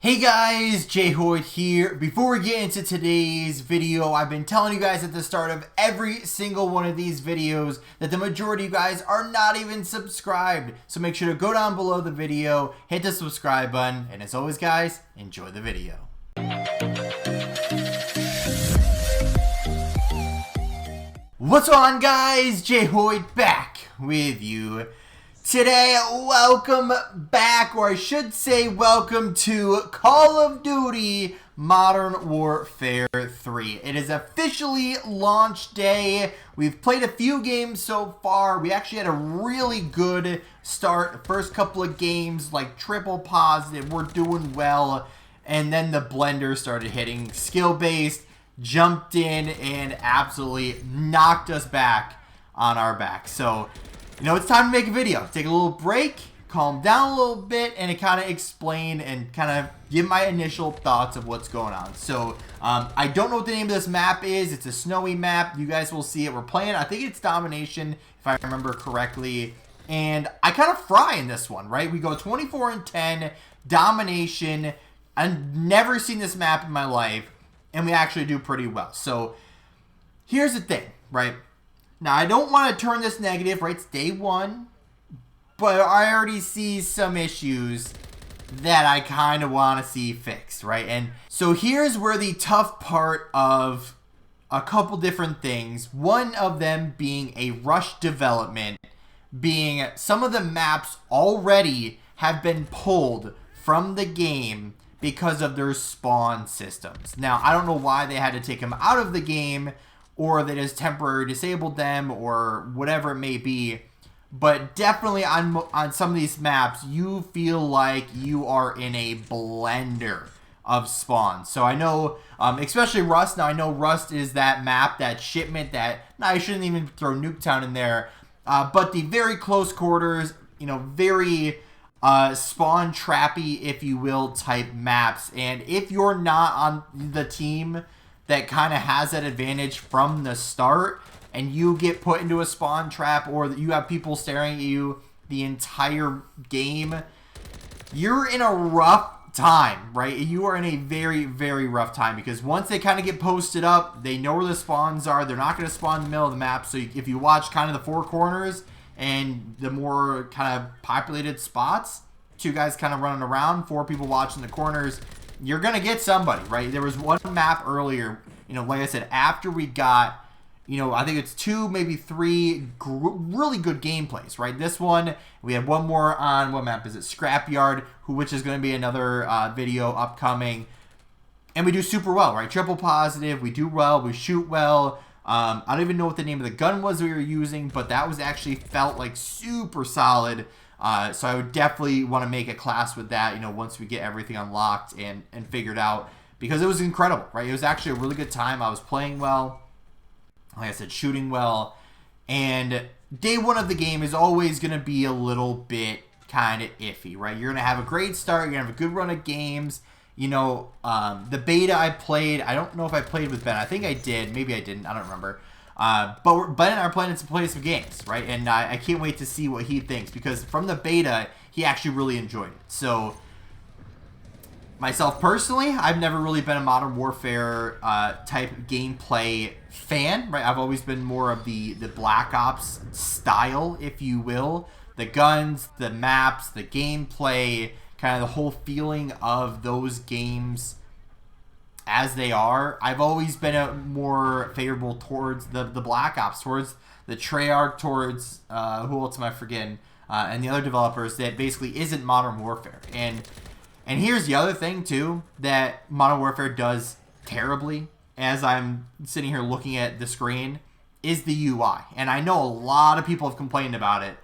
Hey guys, Jay Hoyt here. Before we get into today's video, I've been telling you guys at the start of every single one of these videos that the majority of you guys are not even subscribed. So make sure to go down below the video, hit the subscribe button, and as always guys, enjoy the video. What's on guys? Jay Hoyt back with you. Today, welcome back, or I should say welcome to Call of Duty Modern Warfare 3. It is officially launch day. We've played a few games so far. We actually had a really good start. The first couple of games, like triple positive, we're doing well. And then the blender started hitting skill-based, jumped in, and absolutely knocked us back on our back. So, you know, it's time to make a video. Take a little break, calm down a little bit, and kind of explain and kind of give my initial thoughts of what's going on. So, I don't know what the name of this map is. It's a snowy map. You guys will see it. We're playing, I think it's Domination, if I remember correctly. And I kind of fry in this one, right? We go 24 and 10, Domination. I've never seen this map in my life, and we actually do pretty well. So, here's the thing, right? Now, I don't want to turn this negative, right? It's day one, but I already see some issues that I kind of want to see fixed, right? And so here's where the tough part of a couple different things, one of them being a rush development, being some of the maps already have been pulled from the game because of their spawn systems. Now, I don't know why they had to take them out of the game, or they just temporarily disabled them, or whatever it may be. But definitely on some of these maps, you feel like you are in a blender of spawns. So I know, especially Rust. Now I know Rust is that map, that shipment that, I shouldn't even throw Nuketown in there. But the very close quarters, you know, very spawn trappy, if you will, type maps. And if you're not on the team that kind of has that advantage from the start, and you get put into a spawn trap, or you have people staring at you the entire game, you're in a rough time, right? You are in a very, very rough time, because once they kind of get posted up, they know where the spawns are. They're not going to spawn in the middle of the map. So if you watch kind of the four corners and the more kind of populated spots, two guys kind of running around, four people watching the corners, you're going to get somebody, right? There was one map earlier, you know, like I said, after we got, you know, I think it's two, maybe three really good gameplays, right? This one, we have one more on, what map is it? Scrapyard, which is going to be another video upcoming. And we do super well, right? Triple positive, we do well, we shoot well. I don't even know what the name of the gun was we were using, but that was actually felt like super solid. So I would definitely want to make a class with that, you know, once we get everything unlocked and figured out, because it was incredible, right? It was actually a really good time. I was playing well, like I said, shooting well, and day one of the game is always going to be a little bit kind of iffy, right? You're going to have a great start. You're going to have a good run of games. You know, the beta I played, I don't know if I played with Ben. I think I did. Maybe I didn't. I don't remember. But Ben and I are planning to play some games, right? And I can't wait to see what he thinks, because from the beta, he actually really enjoyed it. So, myself personally, I've never really been a Modern Warfare type gameplay fan, right? I've always been more of the Black Ops style, if you will. The guns, the maps, the gameplay, kind of the whole feeling of those games as they are. I've always been more favorable towards the Black Ops, towards the Treyarch, towards who else am I forgetting, and the other developers that basically isn't Modern Warfare. And here's the other thing too that Modern Warfare does terribly, as I'm sitting here looking at the screen, is the UI. And I know a lot of people have complained about it,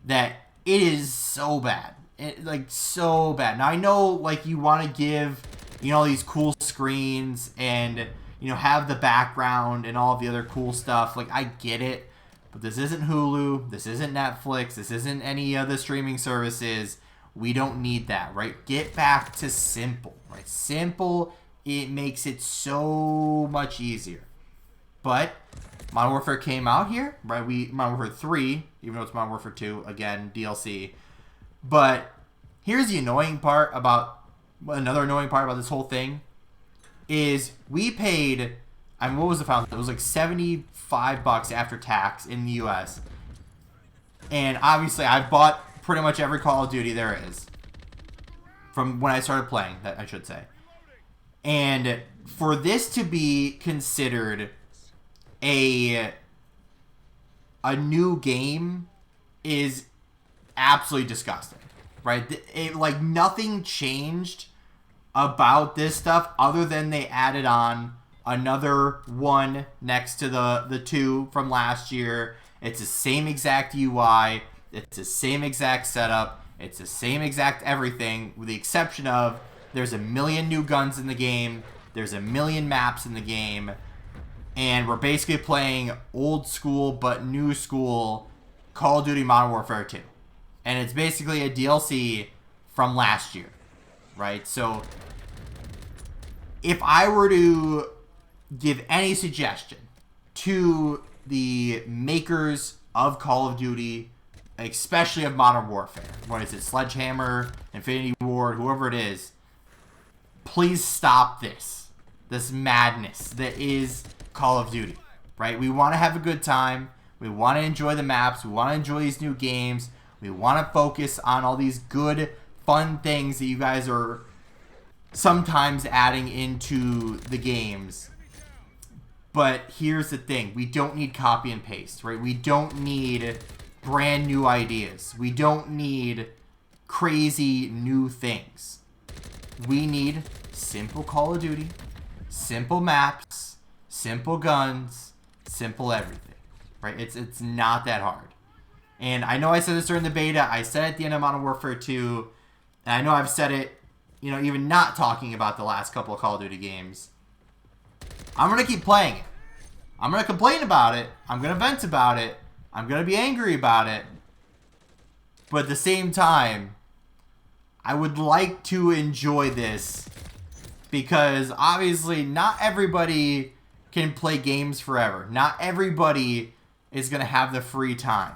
that it is so bad, like so bad. Now I know, like, you want to give, you know, these cool screens and, you know, have the background and all the other cool stuff. Like, I get it, but this isn't Hulu, this isn't Netflix, this isn't any of the streaming services. We don't need that, right? Get back to simple, right? Simple, it makes it so much easier. But Modern Warfare came out here, right? Modern Warfare 3, even though it's Modern Warfare 2, again, DLC. But here's the annoying part about another annoying part about this whole thing is we paid, I mean, what was the final? It was like $75 after tax in the US. And obviously I've bought pretty much every Call of Duty there is. From when I started playing, that I should say. And for this to be considered a new game is absolutely disgusting, right? Like nothing changed about this stuff other than they added on another one next to the two from last year. It's the same exact UI. It's the same exact setup. It's the same exact everything, with the exception of there's a million new guns in the game. There's a million maps in the game. And we're basically playing old school but new school Call of Duty Modern Warfare 2. And it's basically a DLC from last year, right? So if I were to give any suggestion to the makers of Call of Duty, especially of Modern Warfare, what is it, Sledgehammer, Infinity Ward, whoever it is, please stop this madness that is Call of Duty, right? We want to have a good time. We want to enjoy the maps. We want to enjoy these new games. We want to focus on all these good, fun things that you guys are sometimes adding into the games. But here's the thing. We don't need copy and paste, right? We don't need brand new ideas. We don't need crazy new things. We need simple Call of Duty, simple maps, simple guns, simple everything, right? It's not that hard. And I know I said this during the beta. I said it at the end of Modern Warfare 2. And I know I've said it, you know, even not talking about the last couple of Call of Duty games. I'm going to keep playing it. I'm going to complain about it. I'm going to vent about it. I'm going to be angry about it. But at the same time, I would like to enjoy this, because obviously not everybody can play games forever. Not everybody is going to have the free time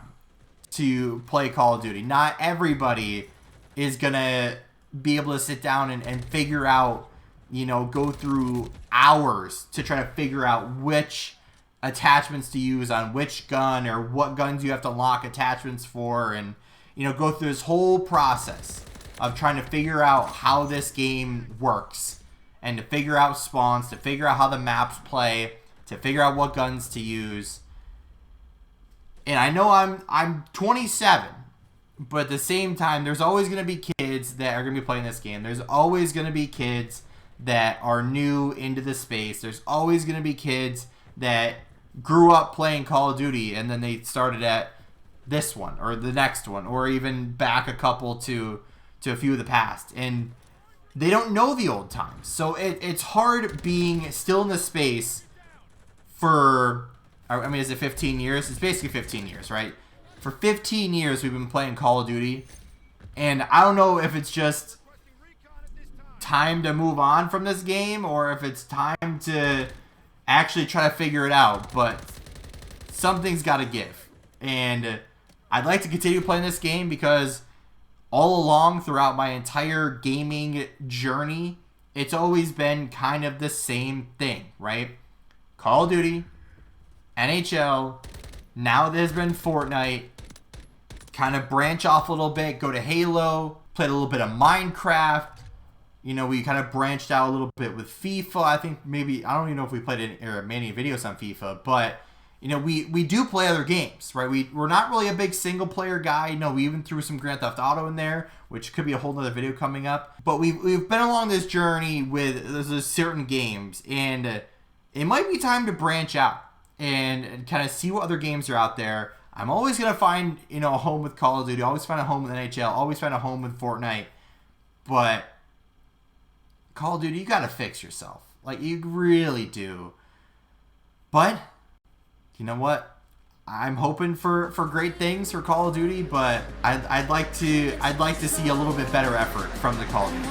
to play Call of Duty. Not everybody is going to be able to sit down and figure out, you know, go through hours to try to figure out which attachments to use on which gun, or what guns you have to lock attachments for, and, you know, go through this whole process of trying to figure out how this game works, and to figure out spawns, to figure out how the maps play, to figure out what guns to use. And I know I'm 27, but at the same time, there's always going to be kids that are going to be playing this game. There's always going to be kids that are new into the space. There's always going to be kids that grew up playing Call of Duty and then they started at this one or the next one, or even back a couple to a few of the past, and they don't know the old times. So it's hard being still in the space for, I mean, is it 15 years? It's basically 15 years, right? For 15 years we've been playing Call of Duty, and I don't know if it's just time to move on from this game or if it's time to actually try to figure it out, but something's got to give. And I'd like to continue playing this game because all along throughout my entire gaming journey, it's always been kind of the same thing, right? Call of Duty, NHL, now there's been Fortnite, kind of branch off a little bit, go to Halo, played a little bit of Minecraft. You know, we kind of branched out a little bit with FIFA. I think maybe, I don't even know if we played many videos on FIFA, but, you know, we do play other games, right? We're not really a big single player guy. No, we even threw some Grand Theft Auto in there, which could be a whole nother video coming up. But we've been along this journey with certain games, and it might be time to branch out and kind of see what other games are out there. I'm always going to find, you know, a home with Call of Duty, always find a home with NHL, always find a home with Fortnite. But Call of Duty, you got to fix yourself. Like, you really do. But you know what? I'm hoping for great things for Call of Duty, but I'd like to see a little bit better effort from the Call of Duty.